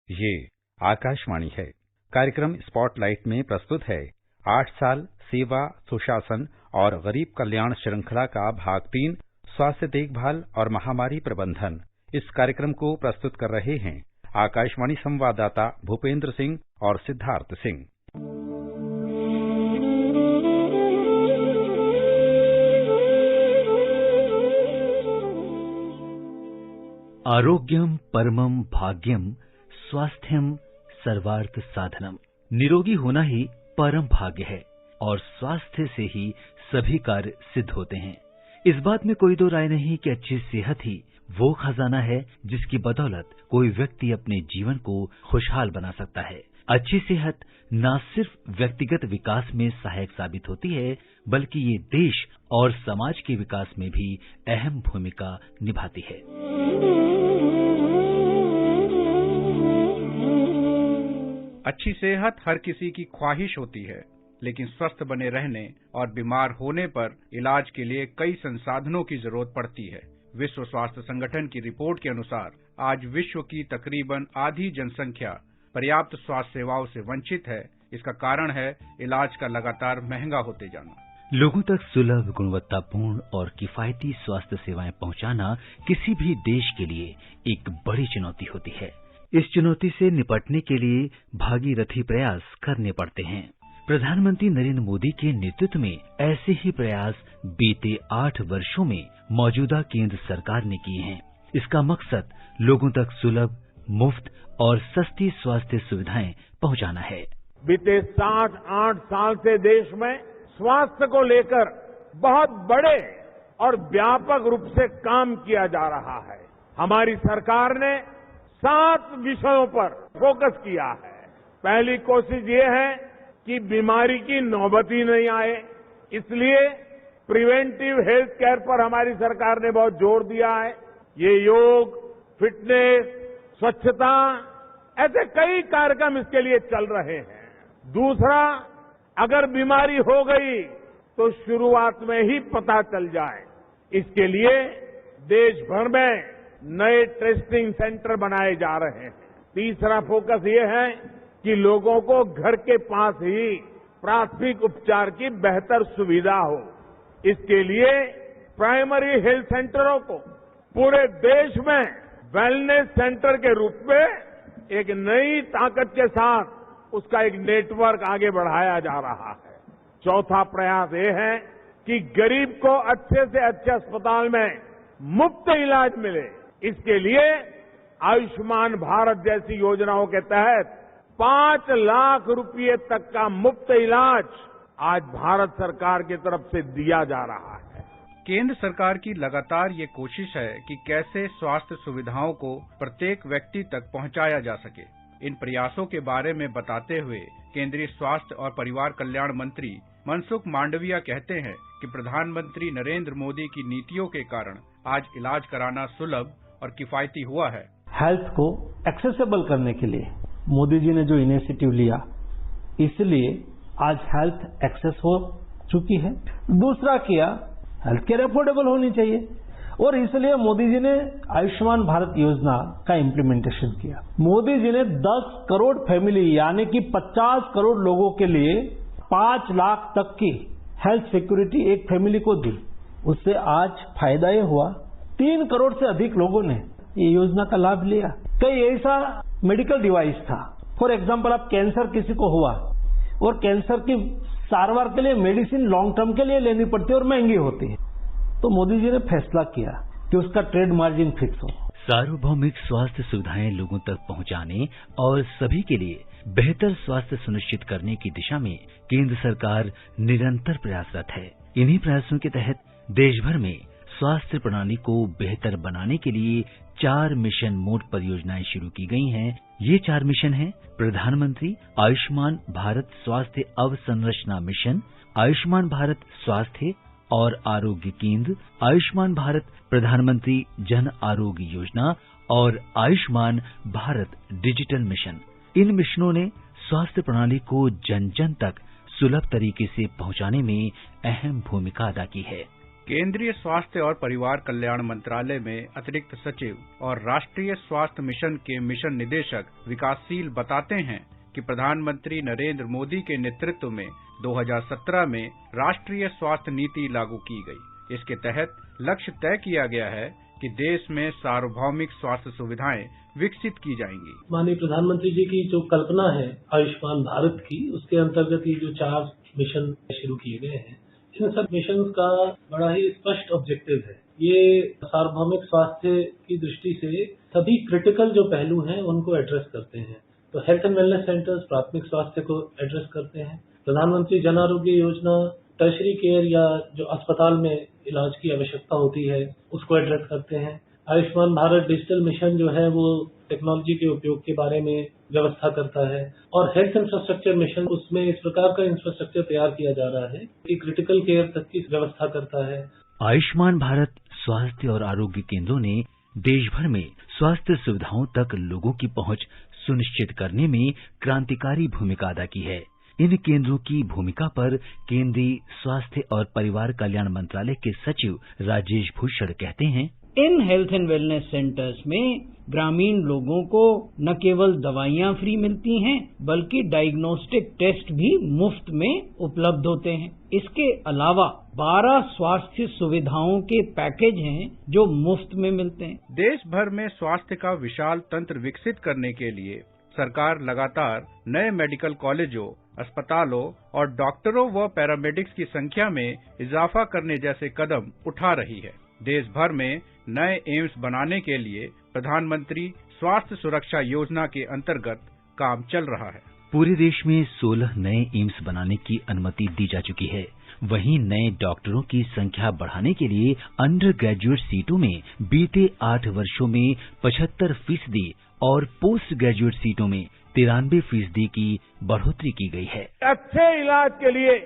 ये आकाशवाणी है। कार्यक्रम स्पॉटलाइट में प्रस्तुत है 8 साल सेवा सुशासन और गरीब कल्याण श्रृंखला का भाग 3 स्वास्थ्य देखभाल और महामारी प्रबंधन। इस कार्यक्रम को प्रस्तुत कर रहे हैं आकाशवाणी संवाददाता भूपेंद्र सिंह और सिद्धार्थ सिंह। आरोग्यम परमम भाग्यम स्वास्थ्यम सर्वार्थ साधनम। निरोगी होना ही परम भाग्य है और स्वास्थ्य से ही सभी कार्य सिद्ध होते हैं। इस बात में कोई दो राय नहीं कि अच्छी सेहत ही वो खजाना है जिसकी बदौलत कोई व्यक्ति अपने जीवन को खुशहाल बना सकता है। अच्छी सेहत न सिर्फ व्यक्तिगत विकास में सहायक साबित होती है, बल्कि ये देश और समाज के विकास में भी अहम भूमिका निभाती है। अच्छी सेहत हर किसी की ख्वाहिश होती है, लेकिन स्वस्थ बने रहने और बीमार होने पर इलाज के लिए कई संसाधनों की जरूरत पड़ती है। विश्व स्वास्थ्य संगठन की रिपोर्ट के अनुसार आज विश्व की तकरीबन आधी जनसंख्या पर्याप्त स्वास्थ्य सेवाओं से वंचित है। इसका कारण है इलाज का लगातार महंगा होते जाना। लोगों तक सुलभ, गुणवत्तापूर्ण और किफायती स्वास्थ्य सेवाएं पहुंचाना किसी भी देश के लिए एक बड़ी चुनौती होती है। इस चुनौती से निपटने के लिए भागीरथी प्रयास करने पड़ते हैं। प्रधानमंत्री नरेंद्र मोदी के नेतृत्व में ऐसे ही प्रयास बीते 8 वर्षों में मौजूदा केंद्र सरकार ने किए हैं। इसका मकसद लोगों तक सुलभ, मुफ्त और सस्ती स्वास्थ्य सुविधाएं पहुंचाना है। बीते 7-8 साल से देश में स्वास्थ्य को लेकर बहुत बड़े और व्यापक रूप से काम किया जा रहा है। हमारी सरकार ने 7 विषयों पर फोकस किया है। पहली कोशिश ये है कि बीमारी की नौबत ही नहीं आए, इसलिए प्रिवेंटिव हेल्थ केयर पर हमारी सरकार ने बहुत जोर दिया है। ये योग, फिटनेस, स्वच्छता, ऐसे कई कार्यक्रम इसके लिए चल रहे हैं। दूसरा, अगर बीमारी हो गई तो शुरुआत में ही पता चल जाए, इसके लिए देश भर में नए टेस्टिंग सेंटर बनाए जा रहे हैं। तीसरा फोकस ये है कि लोगों को घर के पास ही प्राथमिक उपचार की बेहतर सुविधा हो। इसके लिए प्राइमरी हेल्थ सेंटरों को पूरे देश में वेलनेस सेंटर के रूप में एक नई ताकत के साथ उसका एक नेटवर्क आगे बढ़ाया जा रहा है। चौथा प्रयास ये है कि गरीब को अच्छे से अच्छे अस्पताल में मुफ्त इलाज मिले। इसके लिए आयुष्मान भारत जैसी योजनाओं के तहत 5 लाख रुपए तक का मुफ्त इलाज आज भारत सरकार की तरफ से दिया जा रहा है। केंद्र सरकार की लगातार ये कोशिश है कि कैसे स्वास्थ्य सुविधाओं को प्रत्येक व्यक्ति तक पहुंचाया जा सके। इन प्रयासों के बारे में बताते हुए केंद्रीय स्वास्थ्य और परिवार कल्याण मंत्री मनसुख मांडविया कहते हैं कि प्रधानमंत्री नरेंद्र मोदी की नीतियों के कारण आज इलाज कराना सुलभ और किफायती हुआ है। हेल्थ को एक्सेसिबल करने के लिए मोदी जी ने जो इनिशिएटिव लिया, इसलिए आज हेल्थ एक्सेस हो चुकी है। दूसरा किया, हेल्थ केयर अफोर्डेबल होनी चाहिए और इसलिए मोदी जी ने आयुष्मान भारत योजना का इम्प्लीमेंटेशन किया। मोदी जी ने 10 करोड़ फैमिली यानी कि 50 करोड़ लोगों के लिए 5 लाख तक की हेल्थ सिक्योरिटी एक फैमिली को दी। उससे आज फायदा ये हुआ 3 करोड़ से अधिक लोगों ने ये योजना का लाभ लिया। कई ऐसा मेडिकल डिवाइस था, फॉर एग्जाम्पल अब कैंसर किसी को हुआ और कैंसर की सारवार के लिए मेडिसिन लॉन्ग टर्म के लिए लेनी पड़ती है और महंगी होती है, तो मोदी जी ने फैसला किया कि उसका ट्रेड मार्जिन फिक्स हो। सार्वभौमिक स्वास्थ्य सुविधाएं लोगों तक पहुंचाने और सभी के लिए बेहतर स्वास्थ्य सुनिश्चित करने की दिशा में केंद्र सरकार निरंतर प्रयासरत है। इन्हीं प्रयासों के तहत देश भर में स्वास्थ्य प्रणाली को बेहतर बनाने के लिए 4 मिशन मोड परियोजनाएं शुरू की गई हैं। ये 4 मिशन हैं: प्रधानमंत्री आयुष्मान भारत स्वास्थ्य अवसंरचना मिशन, आयुष्मान भारत स्वास्थ्य और आरोग्य केंद्र, आयुष्मान भारत प्रधानमंत्री जन आरोग्य योजना और आयुष्मान भारत डिजिटल मिशन। इन मिशनों ने स्वास्थ्य प्रणाली को जन जन तक सुलभ तरीके से पहुंचाने में अहम भूमिका अदा की है। केंद्रीय स्वास्थ्य और परिवार कल्याण मंत्रालय में अतिरिक्त सचिव और राष्ट्रीय स्वास्थ्य मिशन के मिशन निदेशक विकासशील बताते हैं कि प्रधानमंत्री नरेंद्र मोदी के नेतृत्व में 2017 में राष्ट्रीय स्वास्थ्य नीति लागू की गई। इसके तहत लक्ष्य तय किया गया है कि देश में सार्वभौमिक स्वास्थ्य सुविधाएं विकसित की जाएंगी। माननीय प्रधानमंत्री जी की जो कल्पना है आयुष्मान भारत की, उसके अंतर्गत ये जो 4 मिशन शुरू किए गए हैं, इन सब मिशन का बड़ा ही स्पष्ट ऑब्जेक्टिव है। ये सार्वभौमिक स्वास्थ्य की दृष्टि से सभी क्रिटिकल जो पहलू हैं उनको एड्रेस करते हैं। तो हेल्थ एंड वेलनेस सेंटर्स प्राथमिक स्वास्थ्य को एड्रेस करते हैं। प्रधानमंत्री जन आरोग्य योजना टर्शरी केयर या जो अस्पताल में इलाज की आवश्यकता होती है उसको एड्रेस करते हैं। आयुष्मान भारत डिजिटल मिशन जो है वो टेक्नोलॉजी के उपयोग के बारे में व्यवस्था करता है। और हेल्थ इंफ्रास्ट्रक्चर मिशन, उसमें इस प्रकार का इंफ्रास्ट्रक्चर तैयार किया जा रहा है कि क्रिटिकल केयर तक की व्यवस्था करता है। आयुष्मान भारत स्वास्थ्य और आरोग्य केंद्रों ने देश भर में स्वास्थ्य सुविधाओं तक लोगों की पहुंच सुनिश्चित करने में क्रांतिकारी भूमिका अदा की है। इन केंद्रों की भूमिका पर केंद्रीय स्वास्थ्य और परिवार कल्याण मंत्रालय के सचिव राजेश भूषण कहते हैं, in health and wellness centres में ग्रामीण लोगों को न केवल दवाइयां फ्री मिलती हैं बल्कि डायग्नोस्टिक टेस्ट भी मुफ्त में उपलब्ध होते हैं। इसके अलावा 12 स्वास्थ्य सुविधाओं के पैकेज हैं जो मुफ्त में मिलते हैं। देश भर में स्वास्थ्य का विशाल तंत्र विकसित करने के लिए सरकार लगातार नए मेडिकल कॉलेजों, अस्पतालों और डॉक्टरों व पैरामेडिक्स की संख्या में इजाफा करने जैसे कदम उठा रही है। देश भर में नए एम्स बनाने के लिए प्रधानमंत्री स्वास्थ्य सुरक्षा योजना के अंतर्गत काम चल रहा है। पूरे देश में 16 नए एम्स बनाने की अनुमति दी जा चुकी है। वहीं नए डॉक्टरों की संख्या बढ़ाने के लिए अंडर ग्रेजुएट सीटों में बीते 8 वर्षों में 75% और पोस्ट ग्रेजुएट सीटों में 93% की बढ़ोतरी की गई है। अच्छे इलाज के लिए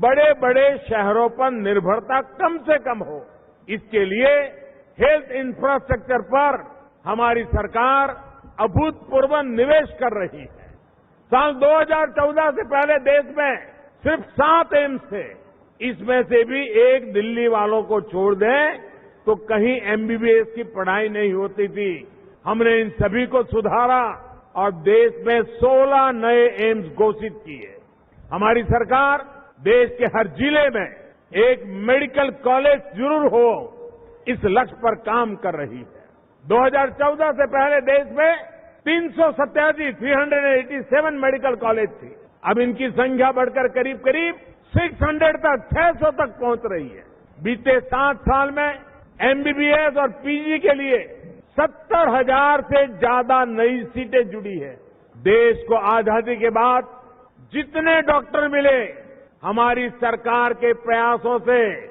बड़े बड़े शहरों पर निर्भरता कम से कम हो, इसके लिए हेल्थ इंफ्रास्ट्रक्चर पर हमारी सरकार अभूतपूर्व निवेश कर रही है। साल 2014 से पहले देश में सिर्फ 7 एम्स थे। इसमें से भी एक दिल्ली वालों को छोड़ दें तो कहीं एमबीबीएस की पढ़ाई नहीं होती थी। हमने इन सभी को सुधारा और देश में 16 नए एम्स घोषित किए। हमारी सरकार देश के हर जिले में एक मेडिकल कॉलेज जरूर हो, इस लक्ष्य पर काम कर रही है। 2014 से पहले देश में 387 मेडिकल कॉलेज थी। अब इनकी संख्या बढ़कर करीब 600 तक 600 तक पहुंच रही है। बीते 7 साल में एमबीबीएस और पीजी के लिए 70,000 से ज्यादा नई सीटें जुड़ी है। देश को आजादी के बाद जितने डॉक्टर मिले, हमारी सरकार के प्रयासों से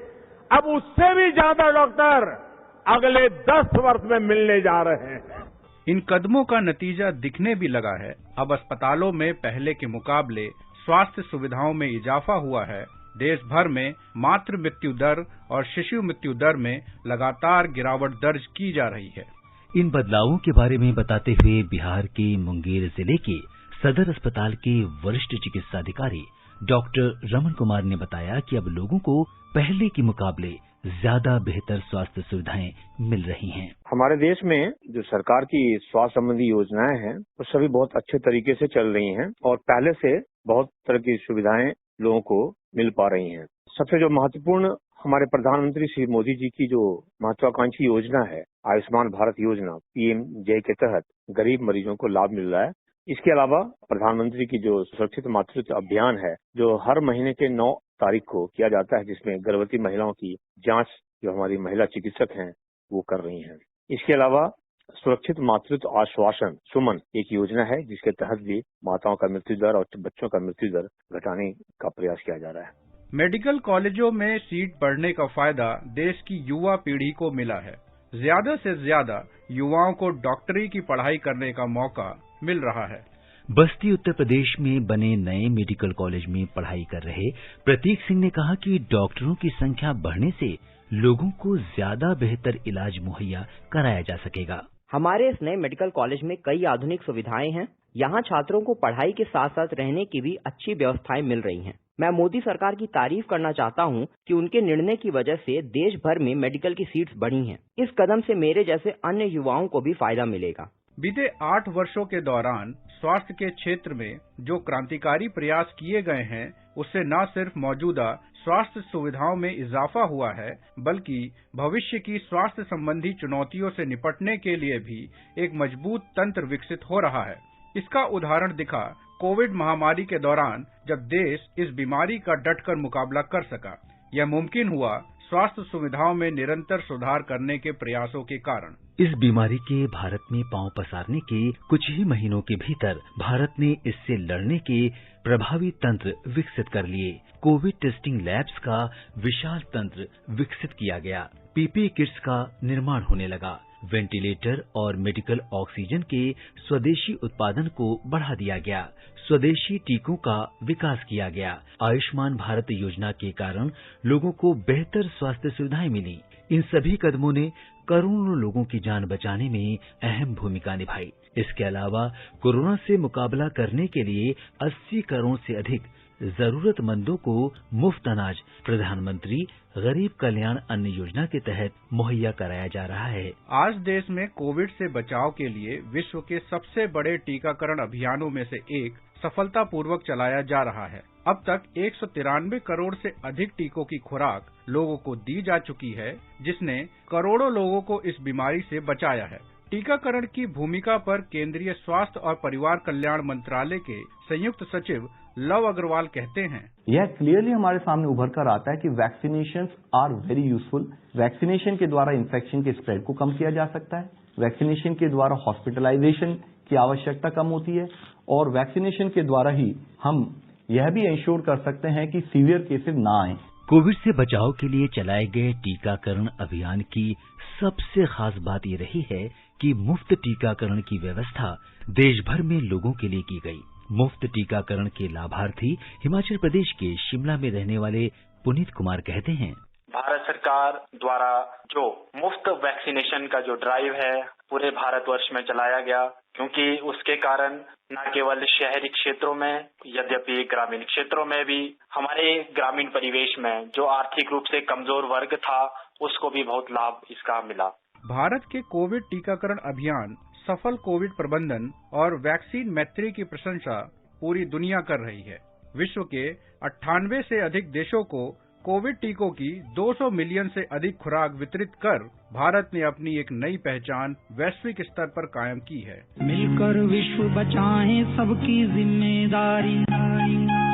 अब उससे भी ज्यादा डॉक्टर अगले 10 वर्ष में मिलने जा रहे हैं। इन कदमों का नतीजा दिखने भी लगा है। अब अस्पतालों में पहले के मुकाबले स्वास्थ्य सुविधाओं में इजाफा हुआ है। देश भर में मातृ मृत्यु दर और शिशु मृत्यु दर में लगातार गिरावट दर्ज की जा रही है। इन बदलावों के बारे में बताते हुए बिहार के मुंगेर जिले के सदर अस्पताल के वरिष्ठ चिकित्साधिकारी डॉक्टर रमन कुमार ने बताया कि अब लोगों को पहले के मुकाबले ज्यादा बेहतर स्वास्थ्य सुविधाएं मिल रही हैं। हमारे देश में जो सरकार की स्वास्थ्य संबंधी योजनाएं हैं वो सभी बहुत अच्छे तरीके से चल रही हैं और पहले से बहुत तरह की सुविधाएं लोगों को मिल पा रही हैं। सबसे जो महत्वपूर्ण हमारे प्रधानमंत्री श्री मोदी जी की जो महत्वाकांक्षी योजना है आयुष्मान भारत योजना PMJ के तहत गरीब मरीजों को लाभ मिल रहा है। इसके अलावा प्रधानमंत्री की जो सुरक्षित मातृत्व अभियान है जो हर महीने के 9 तारीख को किया जाता है, जिसमें गर्भवती महिलाओं की जांच जो हमारी महिला चिकित्सक हैं वो कर रही हैं। इसके अलावा सुरक्षित मातृत्व आश्वासन सुमन एक योजना है जिसके तहत भी माताओं का मृत्यु दर और बच्चों का मृत्यु दर घटाने का प्रयास किया जा रहा है। मेडिकल कॉलेजों में सीट बढ़ने का फायदा देश की युवा पीढ़ी को मिला है। ज्यादा से ज्यादा युवाओं को डॉक्टरी की पढ़ाई करने का मौका मिल रहा है। बस्ती उत्तर प्रदेश में बने नए मेडिकल कॉलेज में पढ़ाई कर रहे प्रतीक सिंह ने कहा कि डॉक्टरों की संख्या बढ़ने से लोगों को ज्यादा बेहतर इलाज मुहैया कराया जा सकेगा। हमारे इस नए मेडिकल कॉलेज में कई आधुनिक सुविधाएं हैं यहाँ छात्रों को पढ़ाई के साथ साथ रहने की भी अच्छी व्यवस्थाएं मिल रही हैं। मैं मोदी सरकार की तारीफ करना चाहता हूँ कि उनके निर्णय की वजह से देश भर में मेडिकल की सीट्स बढ़ी हैं। इस कदम से मेरे जैसे अन्य युवाओं को भी फायदा मिलेगा। बीते 8 वर्षों के दौरान स्वास्थ्य के क्षेत्र में जो क्रांतिकारी प्रयास किए गए हैं, उससे न सिर्फ मौजूदा स्वास्थ्य सुविधाओं में इजाफा हुआ है, बल्कि भविष्य की स्वास्थ्य संबंधी चुनौतियों से निपटने के लिए भी एक मजबूत तंत्र विकसित हो रहा है। इसका उदाहरण दिखा कोविड महामारी के दौरान, जब देश इस बीमारी का डटकर मुकाबला कर सका। यह मुमकिन हुआ स्वास्थ्य सुविधाओं में निरंतर सुधार करने के प्रयासों के कारण। इस बीमारी के भारत में पांव पसारने के कुछ ही महीनों के भीतर भारत ने इससे लड़ने के प्रभावी तंत्र विकसित कर लिए। कोविड टेस्टिंग लैब्स का विशाल तंत्र विकसित किया गया। पीपीई किट्स का निर्माण होने लगा। वेंटिलेटर और मेडिकल ऑक्सीजन के स्वदेशी उत्पादन को बढ़ा दिया गया। स्वदेशी टीकों का विकास किया गया। आयुष्मान भारत योजना के कारण लोगों को बेहतर स्वास्थ्य सुविधाएं मिली। इन सभी कदमों ने करोड़ों लोगों की जान बचाने में अहम भूमिका निभाई। इसके अलावा कोरोना से मुकाबला करने के लिए 80 करोड़ से अधिक जरूरतमंदों को मुफ्त अनाज प्रधानमंत्री गरीब कल्याण अन्न योजना के तहत मुहैया कराया जा रहा है। आज देश में कोविड से बचाव के लिए विश्व के सबसे बड़े टीकाकरण अभियानों में से एक सफलतापूर्वक चलाया जा रहा है। अब तक 193 करोड़ से अधिक टीकों की खुराक लोगों को दी जा चुकी है, जिसने करोड़ों लोगों को इस बीमारी से बचाया है। टीकाकरण की भूमिका पर केंद्रीय स्वास्थ्य और परिवार कल्याण मंत्रालय के संयुक्त सचिव लव अग्रवाल कहते हैं, यह क्लियरली हमारे सामने उभर कर आता है कि vaccinations are very useful. Vaccination के द्वारा इन्फेक्शन के स्प्रेड को कम किया जा सकता है। वैक्सीनेशन के द्वारा हॉस्पिटलाइजेशन की आवश्यकता कम होती है और वैक्सीनेशन के द्वारा ही हम यह भी इंश्योर कर सकते हैं कि सीवियर केसेस ना आए। कोविड से बचाव के लिए चलाए गए टीकाकरण अभियान की सबसे खास बात ये रही है कि मुफ्त टीकाकरण की व्यवस्था देश भर में लोगों के लिए की गई। मुफ्त टीकाकरण के लाभार्थी हिमाचल प्रदेश के शिमला में रहने वाले पुनीत कुमार कहते हैं, भारत सरकार द्वारा जो मुफ्त वैक्सीनेशन का जो ड्राइव है पूरे भारतवर्ष में चलाया गया, क्योंकि उसके कारण न केवल शहरी क्षेत्रों में, यद्यपि ग्रामीण क्षेत्रों में भी हमारे ग्रामीण परिवेश में जो आर्थिक रूप से कमजोर वर्ग था, उसको भी बहुत लाभ इसका मिला। भारत के कोविड टीकाकरण अभियान, सफल कोविड प्रबंधन और वैक्सीन मैत्री की प्रशंसा पूरी दुनिया कर रही है। विश्व के 98 से अधिक देशों को कोविड टीकों की 200 मिलियन से अधिक खुराक वितरित कर भारत ने अपनी एक नई पहचान वैश्विक स्तर पर कायम की है। मिलकर विश्व बचाएं सबकी जिम्मेदारी,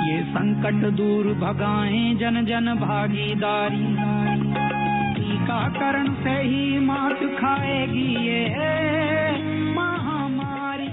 ये संकट दूर भगाएं जन जन भागीदारी, टीकाकरण से ही मात खाएगी ये महामारी।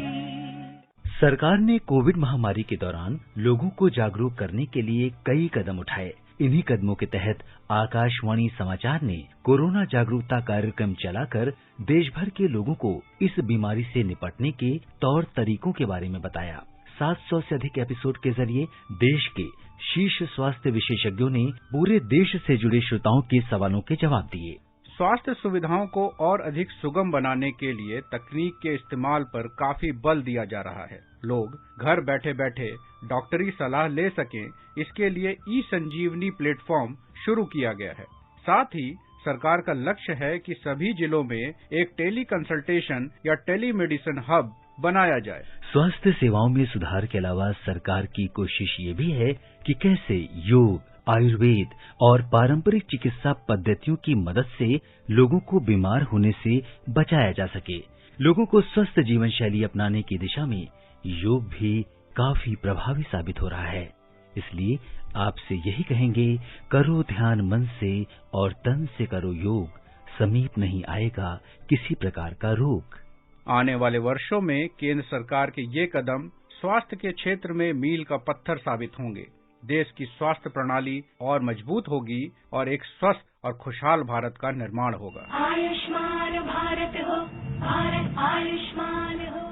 सरकार ने कोविड महामारी के दौरान लोगों को जागरूक करने के लिए कई कदम उठाए। इन्हीं कदमों के तहत आकाशवाणी समाचार ने कोरोना जागरूकता कार्यक्रम चलाकर देश भर के लोगों को इस बीमारी से निपटने के तौर तरीकों के बारे में बताया। 700 से अधिक एपिसोड के जरिए देश के शीर्ष स्वास्थ्य विशेषज्ञों ने पूरे देश से जुड़े श्रोताओं के सवालों के जवाब दिए। स्वास्थ्य सुविधाओं को और अधिक सुगम बनाने के लिए तकनीक के इस्तेमाल पर काफी बल दिया जा रहा है। लोग घर बैठे बैठे डॉक्टरी सलाह ले सकें, इसके लिए ई संजीवनी प्लेटफॉर्म शुरू किया गया है। साथ ही सरकार का लक्ष्य है कि सभी जिलों में एक टेली कंसल्टेशन या टेलीमेडिसिन हब बनाया जाए। स्वास्थ्य सेवाओं में सुधार के अलावा सरकार की कोशिश ये भी है कि कैसे योग, आयुर्वेद और पारंपरिक चिकित्सा पद्धतियों की मदद से लोगों को बीमार होने से बचाया जा सके। लोगों को स्वस्थ जीवन शैली अपनाने की दिशा में योग भी काफी प्रभावी साबित हो रहा है। इसलिए आपसे यही कहेंगे, करो ध्यान मन से और तन से करो योग, समीप नहीं आएगा किसी प्रकार का रोग। आने वाले वर्षों में केंद्र सरकार के ये कदम स्वास्थ्य के क्षेत्र में मील का पत्थर साबित होंगे। देश की स्वास्थ्य प्रणाली और मजबूत होगी और एक स्वस्थ और खुशहाल भारत का निर्माण होगा। आयुष्मान भारत हो, भारत आयुष्मान हो।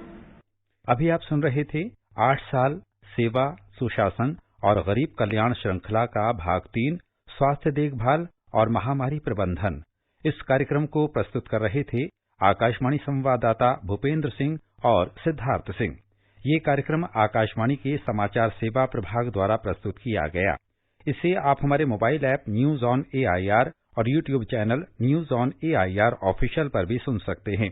अभी आप सुन रहे थे 8 साल सेवा, सुशासन और गरीब कल्याण श्रृंखला का भाग 3, स्वास्थ्य देखभाल और महामारी प्रबंधन। इस कार्यक्रम को प्रस्तुत कर रहे थे आकाशवाणी संवाददाता भूपेंद्र सिंह और सिद्धार्थ सिंह। ये कार्यक्रम आकाशवाणी के समाचार सेवा प्रभाग द्वारा प्रस्तुत किया गया। इसे आप हमारे mobile app news on AIR और YouTube channel news on AIR official पर भी सुन सकते हैं।